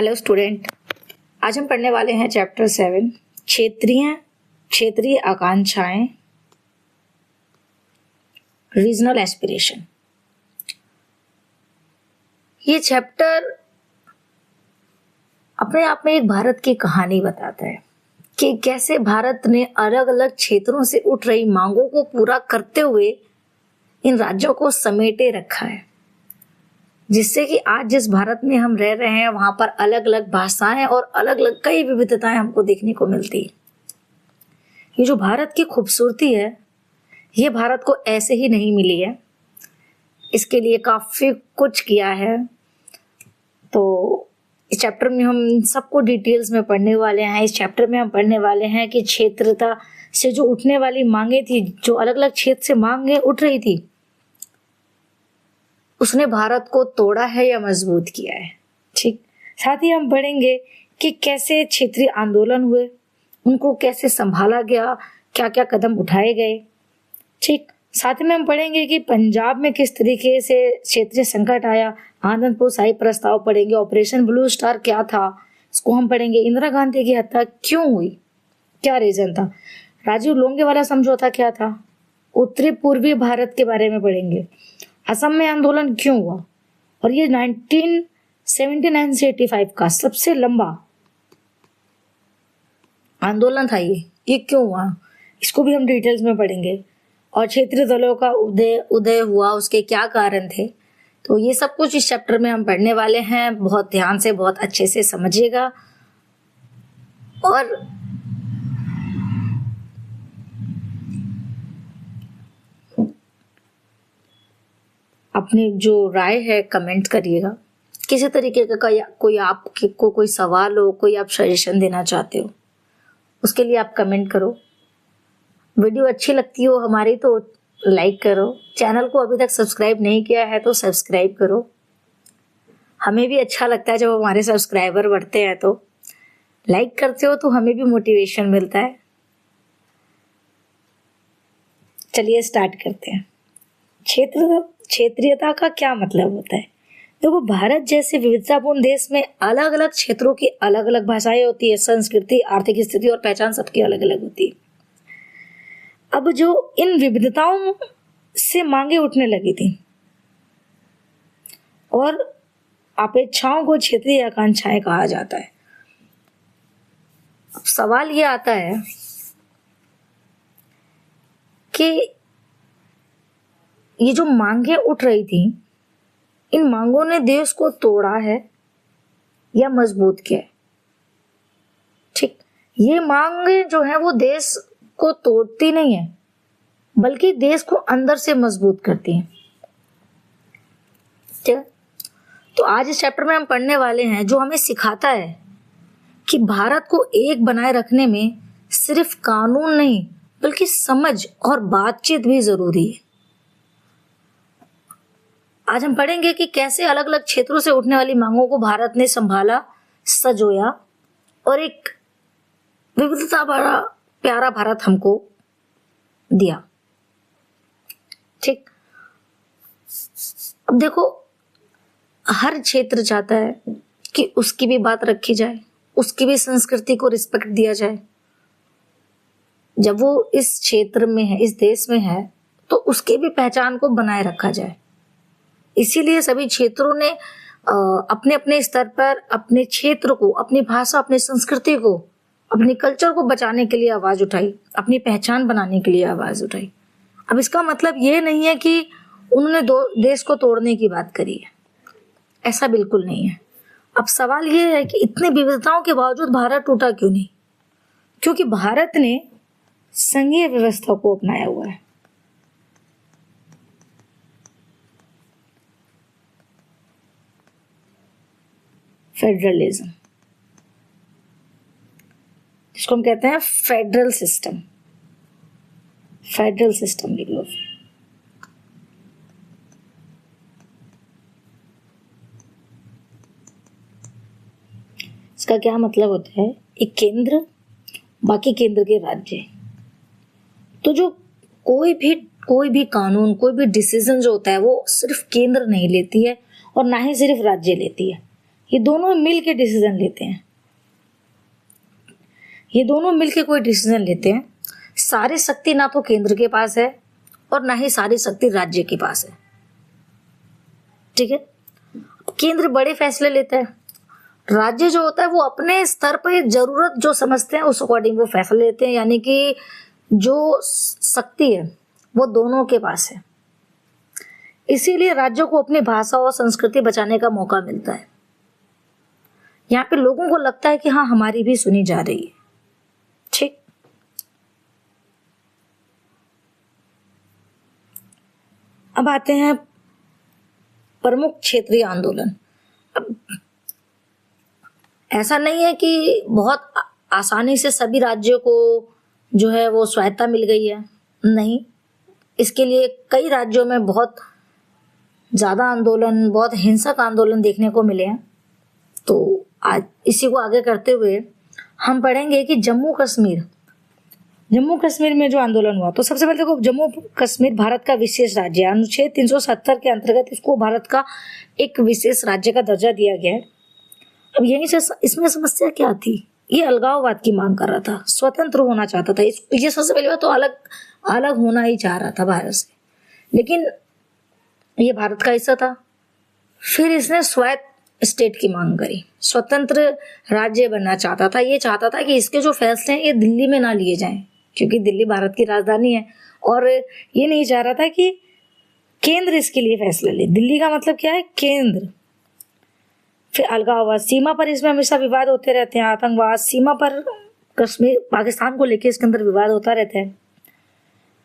Hello student, आज हम पढ़ने वाले हैं चैप्टर 7 क्षेत्रीय आकांक्षाएं, रीजनल एस्पिरेशन। ये चैप्टर अपने आप में एक भारत की कहानी बताता है कि कैसे भारत ने अलग अलग क्षेत्रों से उठ रही मांगों को पूरा करते हुए इन राज्यों को समेटे रखा है, जिससे कि आज जिस भारत में हम रह रहे हैं वहां पर अलग अलग भाषाएं और अलग अलग कई विविधताएं हमको देखने को मिलती है। ये जो भारत की खूबसूरती है, ये भारत को ऐसे ही नहीं मिली है, इसके लिए काफी कुछ किया है। तो इस चैप्टर में हम सबको डिटेल्स में पढ़ने वाले हैं। इस चैप्टर में हम पढ़ने वाले हैं कि क्षेत्रता से जो उठने वाली मांगे थी, जो अलग अलग क्षेत्र से मांगे उठ रही थी, उसने भारत को तोड़ा है या मजबूत किया है। ठीक, साथ ही हम पढ़ेंगे कि कैसे क्षेत्रीय आंदोलन हुए, उनको कैसे संभाला गया, क्या क्या कदम उठाए गए। ठीक, साथ में हम पढ़ेंगे कि पंजाब में किस तरीके से क्षेत्रीय संकट आया, आनंदपुर साहिब प्रस्ताव पढ़ेंगे, ऑपरेशन ब्लू स्टार क्या था इसको हम पढ़ेंगे, इंदिरा गांधी की हत्या क्यों हुई, क्या रीजन था, राजीव लोंगेवाला समझौता क्या था, उत्तरी पूर्वी भारत के बारे में पढ़ेंगे, असम में आंदोलन क्यों हुआ, और ये 1979 से 85 का सबसे लंबा आंदोलन था, ये क्यों हुआ, इसको भी हम डिटेल्स में पढ़ेंगे, और क्षेत्रीय दलों का उदय हुआ, उसके क्या कारण थे। तो ये सब कुछ इस चैप्टर में हम पढ़ने वाले हैं। बहुत ध्यान से, बहुत अच्छे से समझिएगा। और अपनी जो राय है कमेंट करिएगा। किसी तरीके का कोई आपको कोई सवाल हो, कोई आप सजेशन देना चाहते हो, उसके लिए आप कमेंट करो। वीडियो अच्छी लगती हो हमारी तो लाइक करो। चैनल को अभी तक सब्सक्राइब नहीं किया है तो सब्सक्राइब करो। हमें भी अच्छा लगता है जब हमारे सब्सक्राइबर बढ़ते हैं, तो लाइक करते हो तो हमें भी मोटिवेशन मिलता है। चलिए स्टार्ट करते हैं। क्षेत्रीयता का क्या मतलब होता है? देखो, भारत जैसे विविधतापूर्ण देश में अलग अलग क्षेत्रों की अलग अलग भाषाएं होती है, संस्कृति, आर्थिक स्थिति और पहचान सबकी अलग अलग होती है। अब जो इन विविधताओं से मांगे उठने लगी थी और अपेक्षाओं को क्षेत्रीय आकांक्षाएं कहा जाता है। अब सवाल ये आता है कि ये जो मांगे उठ रही थी, इन मांगों ने देश को तोड़ा है या मजबूत किया है? ठीक, ये मांगे जो है वो देश को तोड़ती नहीं है, बल्कि देश को अंदर से मजबूत करती है। ठीक है, तो आज इस चैप्टर में हम पढ़ने वाले हैं जो हमें सिखाता है कि भारत को एक बनाए रखने में सिर्फ कानून नहीं बल्कि समझ और बातचीत भी जरूरी है। आज हम पढ़ेंगे कि कैसे अलग अलग क्षेत्रों से उठने वाली मांगों को भारत ने संभाला, सजोया और एक विविधता भरा प्यारा भारत हमको दिया। ठीक, अब देखो, हर क्षेत्र चाहता है कि उसकी भी बात रखी जाए, उसकी भी संस्कृति को रिस्पेक्ट दिया जाए। जब वो इस क्षेत्र में है, इस देश में है, तो उसके भी पहचान को बनाए रखा जाए। इसीलिए सभी क्षेत्रों ने अपने अपने स्तर पर अपने क्षेत्र को, अपनी भाषा, अपनी संस्कृति को, अपनी कल्चर को बचाने के लिए आवाज उठाई, अपनी पहचान बनाने के लिए आवाज उठाई। अब इसका मतलब ये नहीं है कि उन्होंने देश को तोड़ने की बात करी है, ऐसा बिल्कुल नहीं है। अब सवाल ये है कि इतने विविधताओं के बावजूद भारत टूटा क्यों नहीं? क्योंकि भारत ने संघीय व्यवस्था को अपनाया हुआ है। फेडरलिज्म, जिसको हम कहते हैं फेडरल सिस्टम। फेडरल सिस्टम लिख लो। इसका क्या मतलब होता है? एक केंद्र, बाकी केंद्र के राज्य। तो जो कोई भी कानून, कोई भी डिसीजन जो होता है वो सिर्फ केंद्र नहीं लेती है और ना ही सिर्फ राज्य लेती है। ये दोनों मिल के डिसीजन लेते हैं, ये दोनों मिल के कोई डिसीजन लेते हैं। सारी शक्ति ना तो केंद्र के पास है और ना ही सारी शक्ति राज्य के पास है, ठीक है। केंद्र बड़े फैसले लेता है, राज्य जो होता है वो अपने स्तर पर जरूरत जो समझते हैं उस अकॉर्डिंग वो फैसले लेते हैं, यानी कि जो शक्ति है वो दोनों के पास है। इसीलिए राज्यों को अपनी भाषा और संस्कृति बचाने का मौका मिलता है। यहाँ पे लोगों को लगता है कि हाँ हमारी भी सुनी जा रही है, ठीक। अब आते हैं प्रमुख क्षेत्रीय आंदोलन। अब ऐसा नहीं है कि बहुत आसानी से सभी राज्यों को जो है वो स्वायत्ता मिल गई है, नहीं। इसके लिए कई राज्यों में बहुत ज़्यादा आंदोलन, बहुत हिंसक आंदोलन देखने को मिले हैं। तो आज इसी को आगे करते हुए हम पढ़ेंगे कि जम्मू कश्मीर में जो आंदोलन हुआ, तो सबसे पहले देखो जम्मू कश्मीर भारत का विशेष राज्य है। अनुच्छेद 370 के अंतर्गत इसको भारत का एक विशेष राज्य का दर्जा दिया गया है। अब यहीं से इसमें समस्या क्या थी, ये अलगाववाद की मांग कर रहा था, स्वतंत्र होना चाहता था। ये सबसे पहले बात तो अलग होना ही चाह रहा था भारत से, लेकिन ये भारत का हिस्सा था। फिर इसने स्वायत्त स्टेट की मांग करी, स्वतंत्र राज्य बनना चाहता था। ये चाहता था कि इसके जो फैसले हैं ये दिल्ली में ना लिए जाएं, क्योंकि दिल्ली भारत की राजधानी है, और ये नहीं चाह रहा था कि केंद्र इसके लिए फैसला ले। दिल्ली का मतलब क्या है, केंद्र। फिर अलगाववाद, सीमा पर इसमें हमेशा विवाद होते रहते हैं। आतंकवाद, सीमा पर कश्मीर पाकिस्तान को लेकर इसके अंदर विवाद होता रहता है।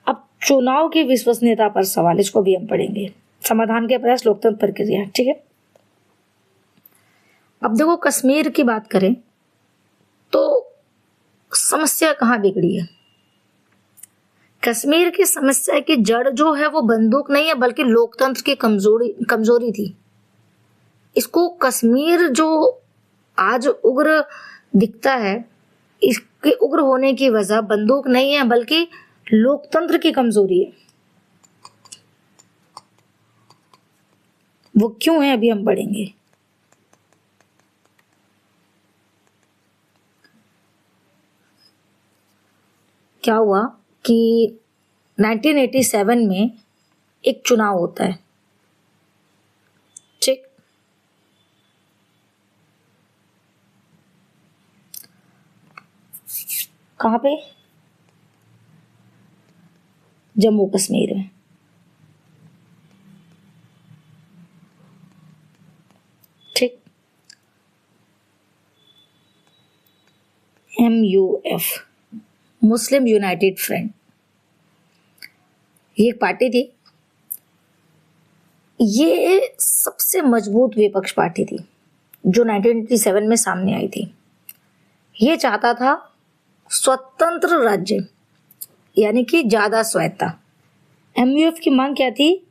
अब चुनाव की विश्वसनीयता पर सवाल, इसको भी हम पढ़ेंगे। समाधान के प्रयास, लोकतंत्र प्रक्रिया, ठीक है। अब देखो कश्मीर की बात करें तो समस्या कहाँ बिगड़ी है। कश्मीर की समस्या की जड़ जो है वो बंदूक नहीं है बल्कि लोकतंत्र की कमजोरी थी। इसको कश्मीर जो आज उग्र दिखता है, इसके उग्र होने की वजह बंदूक नहीं है बल्कि लोकतंत्र की कमजोरी है। वो क्यों है अभी हम पढ़ेंगे। क्या हुआ कि 1987 में एक चुनाव होता है, ठीक। कहाँ पे, जम्मू कश्मीर में, ठीक। MUF, मुस्लिम यूनाइटेड फ्रंट, ये एक पार्टी थी। ये सबसे मजबूत विपक्ष पार्टी थी जो 1987 में सामने आई थी। ये चाहता था स्वतंत्र राज्य, यानी कि ज्यादा स्वायत्ता। MUF की मांग क्या थी,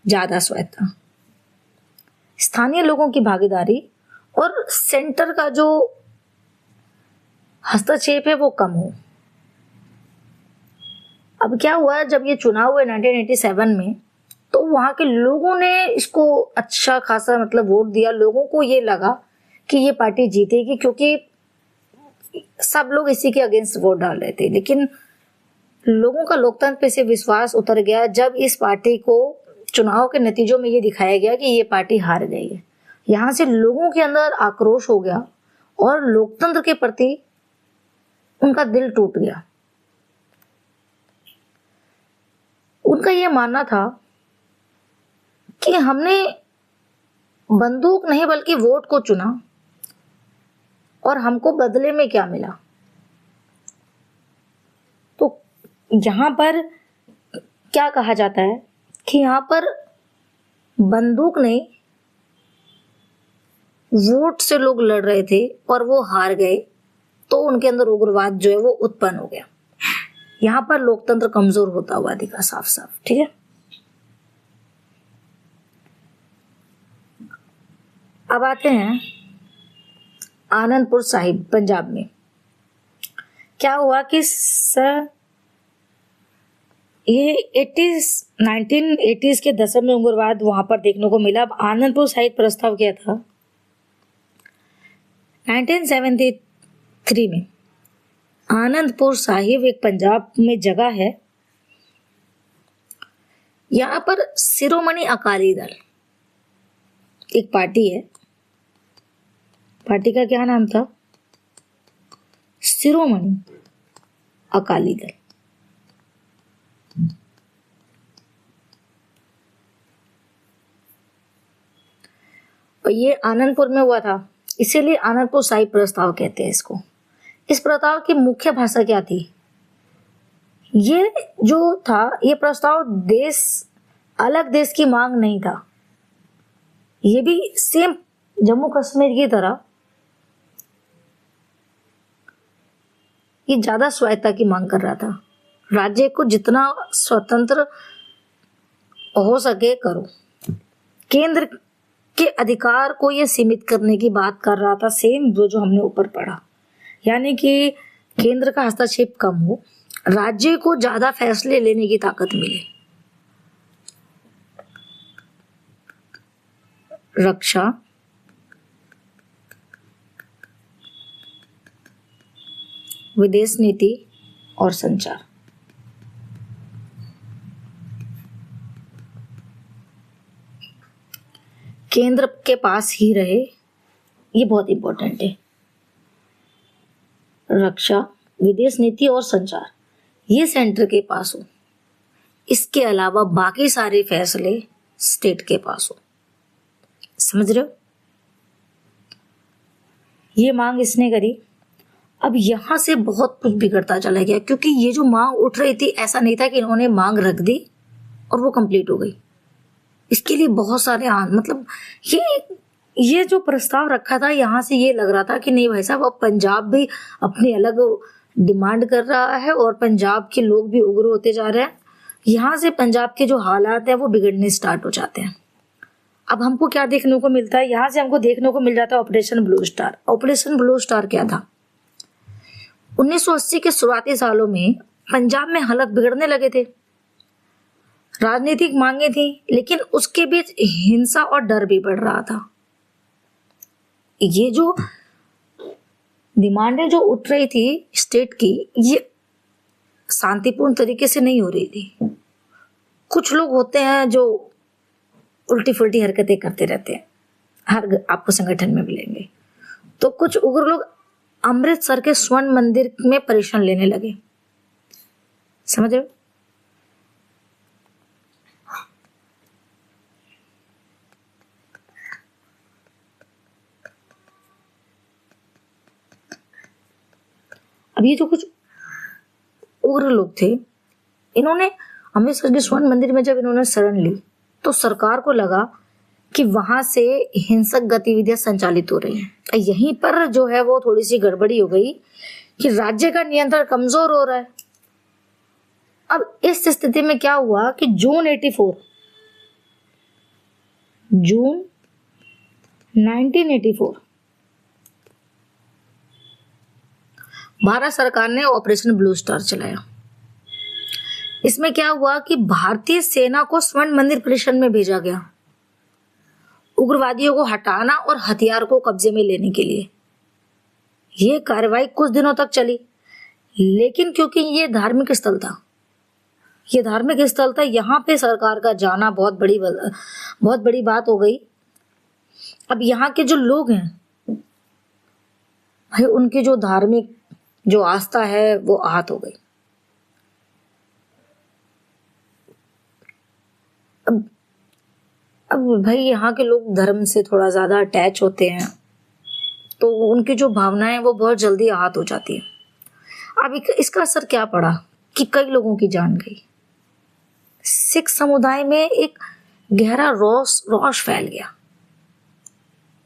ज्यादा स्वायत्ता, स्थानीय लोगों की भागीदारी और सेंटर का जो हस्तक्षेप है वो कम हो। अब क्या हुआ, जब ये चुनाव हुए 1987 में, तो वहां के लोगों ने इसको अच्छा खासा मतलब वोट दिया। लोगों को ये लगा कि ये पार्टी जीतेगी, क्योंकि सब लोग इसी के अगेंस्ट वोट डाल रहे थे। लेकिन लोगों का लोकतंत्र पे से विश्वास उतर गया जब इस पार्टी को चुनाव के नतीजों में ये दिखाया गया कि ये पार्टी हार गई है। यहाँ से लोगों के अंदर आक्रोश हो गया और लोकतंत्र के प्रति उनका दिल टूट गया। उनका यह मानना था कि हमने बंदूक नहीं बल्कि वोट को चुना और हमको बदले में क्या मिला। तो यहां पर क्या कहा जाता है कि यहां पर बंदूक नहीं, वोट से लोग लड़ रहे थे और वो हार गए, तो उनके अंदर उग्रवाद जो है वो उत्पन्न हो गया। यहां पर लोकतंत्र कमजोर होता हुआ दिखा साफ साफ, ठीक है। अब आते हैं आनंदपुर साहिब पंजाब में। क्या हुआ कि सर ये 1980s के दशक में उग्रवाद वहां पर देखने को मिला। अब आनंदपुर साहिब प्रस्ताव क्या था? 1973 में आनंदपुर साहिब एक पंजाब में जगह है। यहाँ पर शिरोमणि अकाली दल एक पार्टी है। पार्टी का क्या नाम था? शिरोमणि अकाली दल। और ये आनंदपुर में हुआ था, इसीलिए आनंदपुर साहिब प्रस्ताव कहते हैं इसको। इस प्रस्ताव की मुख्य भाषा क्या थी? ये जो था, ये प्रस्ताव अलग देश की मांग नहीं था। ये भी सेम जम्मू कश्मीर की तरह ये ज्यादा स्वायत्ता की मांग कर रहा था। राज्य को जितना स्वतंत्र हो सके करो। केंद्र के अधिकार को ये सीमित करने की बात कर रहा था, सेम जो हमने ऊपर पढ़ा। यानी कि केंद्र का हस्तक्षेप कम हो, राज्य को ज्यादा फैसले लेने की ताकत मिले। रक्षा, विदेश नीति और संचार। केंद्र के पास ही रहे, ये बहुत इंपॉर्टेंट है। रक्षा, विदेश नीति और संचार ये सेंटर के पास हो। इसके अलावा बाकी सारे फैसले स्टेट के पास हो। समझ रहे हो? ये मांग इसने करी। अब यहां से बहुत कुछ बिगड़ता चला गया, क्योंकि ये जो मांग उठ रही थी, ऐसा नहीं था कि इन्होंने मांग रख दी और वो कंप्लीट हो गई। इसके लिए बहुत सारे मतलब ये जो प्रस्ताव रखा था, यहाँ से ये लग रहा था कि नहीं भाई साहब, अब पंजाब भी अपनी अलग डिमांड कर रहा है और पंजाब के लोग भी उग्र होते जा रहे हैं। यहाँ से पंजाब के जो हालात है वो बिगड़ने स्टार्ट हो जाते हैं। अब हमको क्या देखने को मिलता है? यहाँ से हमको देखने को मिल जाता है operation blue star. Operation blue star क्या था? 1980 के शुरुआती सालों में पंजाब में हालत बिगड़ने लगे थे। राजनीतिक मांगे थी, लेकिन उसके बीच हिंसा और डर भी बढ़ रहा था। ये जो डिमांडें जो उठ रही थी स्टेट की, ये शांतिपूर्ण तरीके से नहीं हो रही थी। कुछ लोग होते हैं जो उल्टी फुल्टी हरकतें करते रहते हैं, हर आपको संगठन में मिलेंगे। तो कुछ उग्र लोग अमृतसर के स्वर्ण मंदिर में परीक्षण लेने लगे। समझ रहे हो? अब ये जो कुछ उग्र लोग थे, इन्होंने अमृतसर के स्वर्ण मंदिर में जब इन्होंने शरण ली, तो सरकार को लगा कि वहां से हिंसक गतिविधियां संचालित हो रही हैं। यहीं पर जो है वो थोड़ी सी गड़बड़ी हो गई कि राज्य का नियंत्रण कमजोर हो रहा है। अब इस स्थिति में क्या हुआ कि जून 1984 भारत सरकार ने ऑपरेशन ब्लू स्टार चलाया। इसमें क्या हुआ कि भारतीय सेना को स्वर्ण मंदिर परीक्षण में भेजा गया, उग्रवादियों को हटाना और हथियार को कब्जे में लेने के लिए। यह कार्रवाई कुछ दिनों तक चली, लेकिन क्योंकि ये धार्मिक स्थल था, यहाँ पे सरकार का जाना बहुत बड़ी बात हो गई। अब यहाँ के जो लोग हैं भाई, उनकी जो धार्मिक जो आस्था है वो आहत हो गई। अब भाई यहाँ के लोग धर्म से थोड़ा ज्यादा अटैच होते हैं, तो उनकी जो भावनाएं वो बहुत जल्दी आहत हो जाती है। अब इसका असर क्या पड़ा कि कई लोगों की जान गई। सिख समुदाय में एक गहरा रोष फैल गया।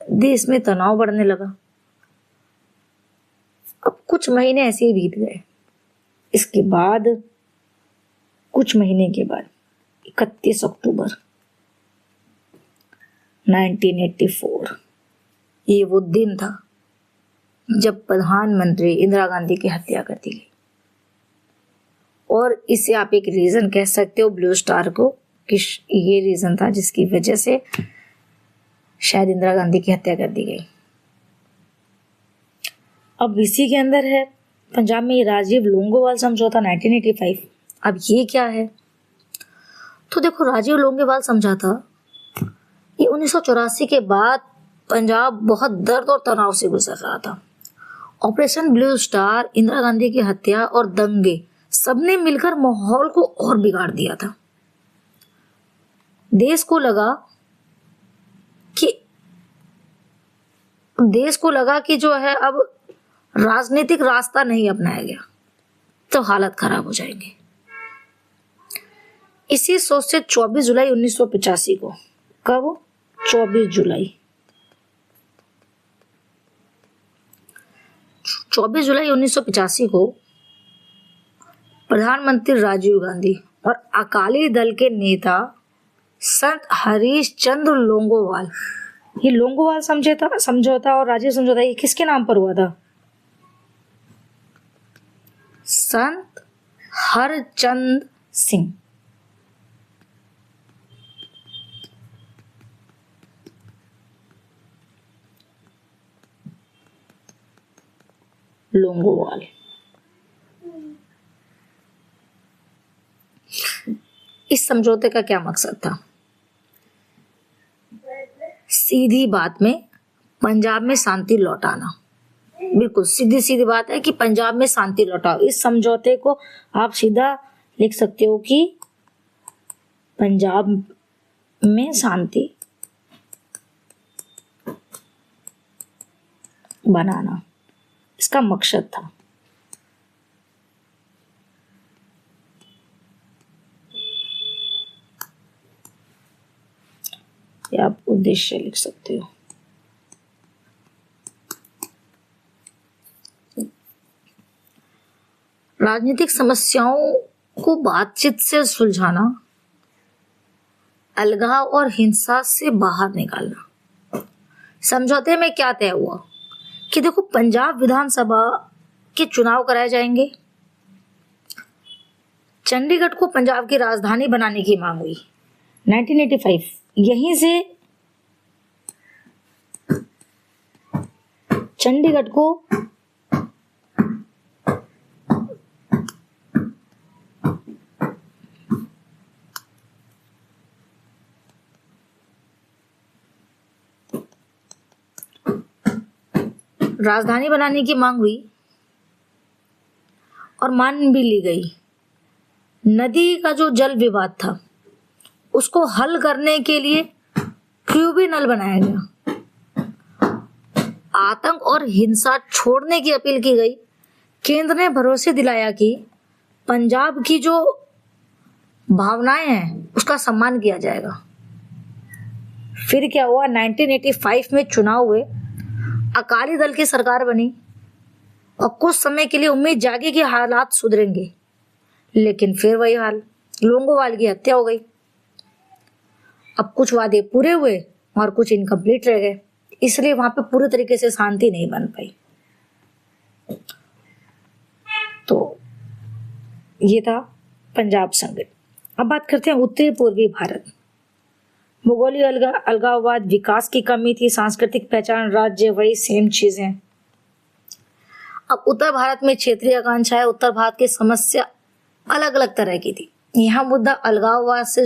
देश में तनाव बढ़ने लगा। अब कुछ महीने ऐसे ही बीत गए। इसके बाद कुछ महीने के बाद 31 अक्टूबर 1984 ये वो दिन था जब प्रधानमंत्री इंदिरा गांधी की हत्या कर दी गई। और इसे आप एक रीजन कह सकते हो ब्लू स्टार को, कि ये रीजन था जिसकी वजह से शायद इंदिरा गांधी की हत्या कर दी गई। अब इसी के अंदर है पंजाब में राजीव लोंगोवाल समझौता 1985। अब ये क्या है? तो देखो, राजीव लोंगोवाल समझौता ये 1984 के बाद पंजाब बहुत दर्द और तनाव से गुजर रहा था। Operation blue star, Indira Gandhi की हत्या और दंगे सबने मिलकर माहौल को और बिगाड़ दिया था। देश को लगा कि जो है अब राजनीतिक रास्ता नहीं अपनाया गया तो हालत खराब हो जाएंगे। इसी सोच से 24 जुलाई 1985 को, कब? 24 जुलाई 1985 को प्रधानमंत्री राजीव गांधी और अकाली दल के नेता संत हरीश चंद्र लोंगोवाल, ये लोंगोवाल समझौता और राजीव समझौता ये किसके नाम पर हुआ था? संत हरचंद सिंह। लोंगोवाल। इस समझौते का क्या मकसद था? सीधी बात में पंजाब में शांति लौटाना। बिल्कुल सीधी बात है कि पंजाब में शांति लौटाओ। इस समझौते को आप सीधा लिख सकते हो कि पंजाब में शांति बनाना इसका मकसद था। या आप उद्देश्य लिख सकते हो। राजनीतिक समस्याओं को बातचीत से सुलझाना, अलगाव और हिंसा से बाहर निकालना। समझौते में क्या तय हुआ कि देखो, पंजाब विधानसभा के चुनाव कराए जाएंगे। चंडीगढ़ को पंजाब की राजधानी बनाने की मांग हुई 1985। यहीं से चंडीगढ़ को राजधानी बनाने की मांग हुई और मान भी ली गई। नदी का जो जल विवाद था उसको हल करने के लिए ट्रिब्यूनल बनाया गया। आतंक और हिंसा छोड़ने की अपील की गई। केंद्र ने भरोसे दिलाया कि पंजाब की जो भावनाएं हैं उसका सम्मान किया जाएगा। फिर क्या हुआ? 1985 में चुनाव हुए, अकाली दल की सरकार बनी और कुछ समय के लिए उम्मीद जागी कि हालात सुधरेंगे, लेकिन फिर वही हाल, लोंगोवाल की हत्या हो गई। अब कुछ वादे पूरे हुए और कुछ इनकम्प्लीट रह गए, इसलिए वहां पे पूरी तरीके से शांति नहीं बन पाई। तो ये था पंजाब संकट। अब बात करते हैं उत्तरी पूर्वी भारत। भूगोलिक अलगाववाद, विकास की कमी थी, सांस्कृतिक पहचान, राज्य वही सेम चीजें। अब उत्तर भारत में क्षेत्रीय आकांक्षाएं, उत्तर भारत की समस्या अलग अलग तरह की थी। यहाँ मुद्दा अलगाववाद से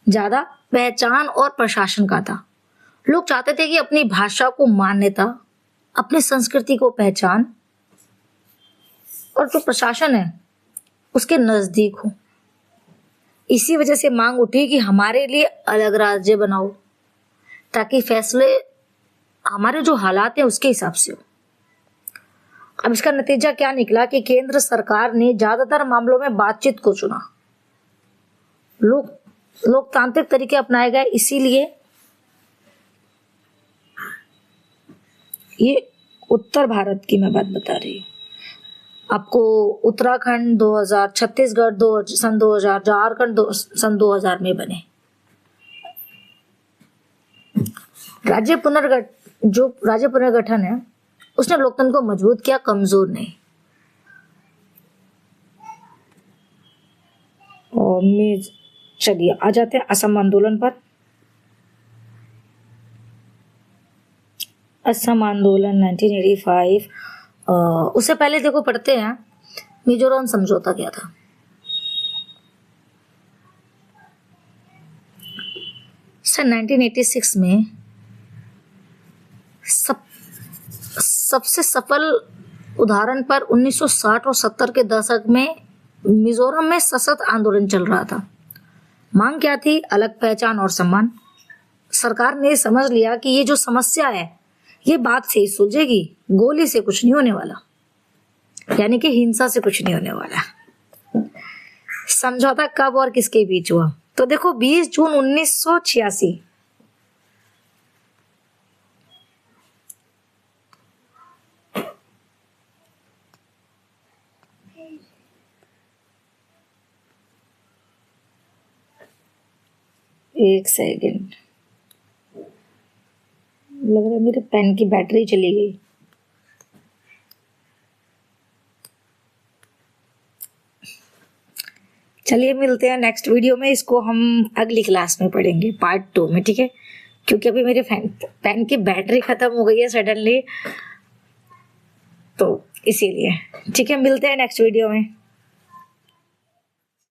ज्यादा पहचान और प्रशासन का था। लोग चाहते थे कि अपनी भाषा को मान्यता, अपनी संस्कृति को पहचान और जो प्रशासन है उसके नजदीक हो। इसी वजह से मांग उठी कि हमारे लिए अलग राज्य बनाओ ताकि फैसले हमारे जो हालात हैं उसके हिसाब से हो। अब इसका नतीजा क्या निकला कि केंद्र सरकार ने ज्यादातर मामलों में बातचीत को चुना। लोकतांत्रिक तरीके अपनाए गए। इसीलिए ये उत्तर भारत की मैं बात बता रही हूँ आपको। उत्तराखंड 2000, छत्तीसगढ़ सन 2000, झारखंड सन 2000 में बने। राज्य पुनर्गठन है उसने लोकतंत्र को मजबूत किया, कमजोर नहीं। चलिए आ जाते हैं असम आंदोलन पर। असम आंदोलन 1985। उससे पहले देखो पढ़ते हैं मिजोरम समझौता क्या था। सन 1986 में सबसे सफल उदाहरण पर 1960 और 70 के दशक में मिजोरम में सशक्त आंदोलन चल रहा था। मांग क्या थी? अलग पहचान और सम्मान। सरकार ने समझ लिया कि ये जो समस्या है ये बात से ही सुलझेगी, गोली से कुछ नहीं होने वाला, यानी कि हिंसा से कुछ नहीं होने वाला। समझौता कब और किसके बीच हुआ? तो देखो 20 जून 1986। एक सेकंड, लग रहा है मेरे पेन की बैटरी चली गई। चलिए मिलते हैं नेक्स्ट वीडियो में। इसको हम अगली क्लास में पढ़ेंगे पार्ट 2 में, ठीक है? क्योंकि अभी मेरे पेन की बैटरी खत्म हो गई है सडनली, तो इसीलिए। ठीक है, मिलते हैं नेक्स्ट वीडियो में।